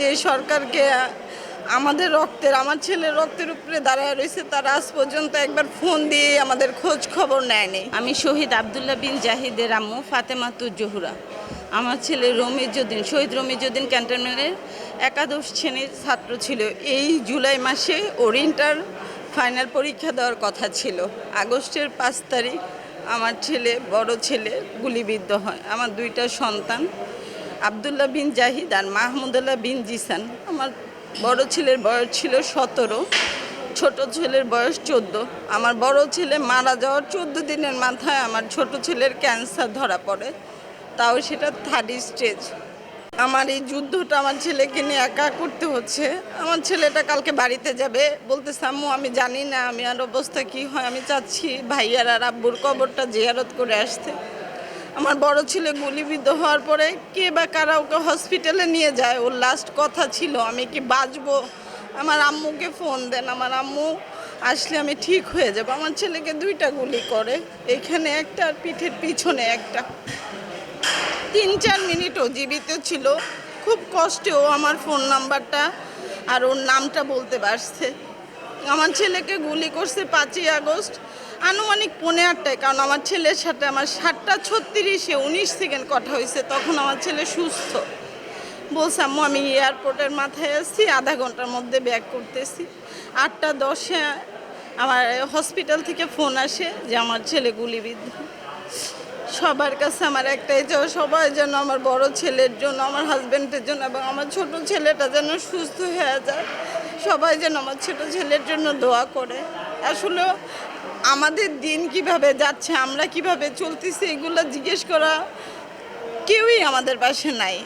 যে সরকারকে আমাদের আমার ছেলের রক্তের উপরে দাঁড়ায় রয়েছে, তারা আজ পর্যন্ত একবার ফোন দিয়ে আমাদের খোঁজ খবর নেয়নি। আমি শহীদ আবদুল্লাহ বিন জাহিদের আম্মু ফাতেমাতুজ জোহরা। আমার ছেলে রমিজউদ্দিন, শহীদ রমিজউদ্দিন ক্যান্টনমেন্টের একাদশ শ্রেণীর ছাত্র ছিল। এই জুলাই মাসে ওর ইন্টার ফাইনাল পরীক্ষা দেওয়ার কথা ছিল। আগস্টের 5 তারিখ আমার বড় ছেলে গুলিবিদ্ধ হয়। আমার দুইটা সন্তান আবদুল্লাহ বিন জাহিদ আর মাহমুদুল্লাহ বিন জিসান। আমার বড় ছেলের বয়স ছিল 17, ছোট ছেলের বয়স 14। আমার বড় ছেলে মারা যাওয়ার 14 দিনের মাথায় আমার ছোট ছেলের ক্যান্সার ধরা পড়ে, তাও সেটা 3rd স্টেজ। আমার এই যুদ্ধটা আমার ছেলেকে নিয়ে একা করতে হচ্ছে। আমার ছেলেটা কালকে বাড়িতে যাবে, বলতেছে আম্মু আমি জানি না আমি আর অবস্থা কি হয়, আমি চাচ্ছি ভাইয়ার আর আব্বুর কবরটা জিয়ারত করে আসতে। আমার বড় ছেলে গুলিবিদ্ধ হওয়ার পরে কে বা কারা ওকে হসপিটালে নিয়ে যায়, ওর লাস্ট কথা ছিল আমি কি বাঁচবো, আমার আম্মুকে ফোন দেন, আমার আম্মু আসলে আমি ঠিক হয়ে যাব। আমার ছেলেকে 2টা গুলি করে, এখানে একটা আর পিঠের পিছনে একটা। 3-4 মিনিটও জীবিত ছিল। খুব কষ্টেও আমার ফোন নাম্বারটা আর ওর নামটা বলতে পারছে। আমার ছেলেকে গুলি করছে 5ই আগস্ট আনুমানিক 8:30টায়, কারণ আমার ছেলের সাথে আমার 7:36-এ 19 সেকেন্ড কথা হয়েছে। তখন আমার ছেলে সুস্থ, বলছে আম্মু আমি এয়ারপোর্টের মাথায় আসছি, আধা ঘন্টার মধ্যে ব্যাক করতেছি। 8:10-এ আমার হসপিটাল থেকে ফোন আসে যে আমার ছেলে গুলিবিদ্ধ। সবার কাছে আমার একটাই চাওয়া, সবাই যেন আমার বড় ছেলের জন্য, আমার হাজব্যান্ডের জন্য এবং আমার ছোট ছেলেটা যেন সুস্থ হয়ে যায়, সবাই যেন আমার ছোট ছেলের জন্য দোয়া করে। আসলে আমাদের দিন কিভাবে যাচ্ছে, আমরা কিভাবে চলতেছি, এগুলো জিজ্ঞেস করা কেউই আমাদের পাশে নাই।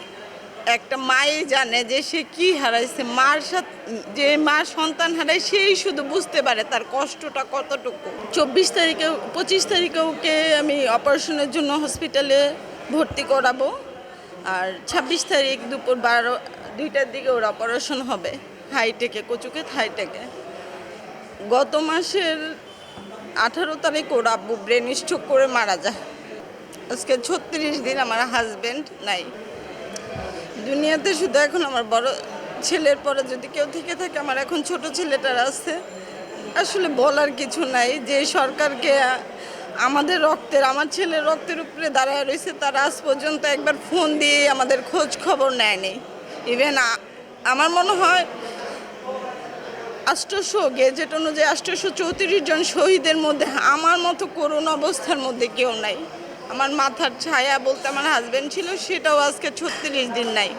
একটা মাই জানে যে সে কি হারাইছে, মার সাথে যে মা সন্তান হারায় সেই শুধু বুঝতে পারে তার কষ্টটা কতটুকু। 25 তারিখে ওকে আমি অপারেশনের জন্য হসপিটালে ভর্তি করাবো, আর 26 তারিখ দুপুর 2টার দিকে ওর অপারেশন হবে হাইটেকে, কচুকে হাইটেকে। গত মাসের 18 তারিখ ওর আব্বু ব্রেন স্ট্রোক করে মারা যায়। আজকে 36 দিন আমার হাজব্যান্ড নাই দুনিয়াতে। শুধু এখন আমার বড় ছেলের পরে যদি কেউ থেকে থাকে আমার এখন ছোট ছেলেটার আছে। আসলে বলার কিছু নাই। যে সরকারকে আমার ছেলের রক্তের উপরে দাঁড়ায় রয়েছে, তারা আজ পর্যন্ত একবার ফোন দিয়ে আমাদের খোঁজ খবর নেয়নি। ইভেন আমার মনে হয় 800 গেজেট অনুযায়ী 834 জন শহীদের মধ্যে আমার মতো করুণ অবস্থার মধ্যে কেউ নাই। আমার মাথার ছায়া বলতে আমার হাজব্যান্ড ছিল, সেটাও আজকে 36 দিন নাই।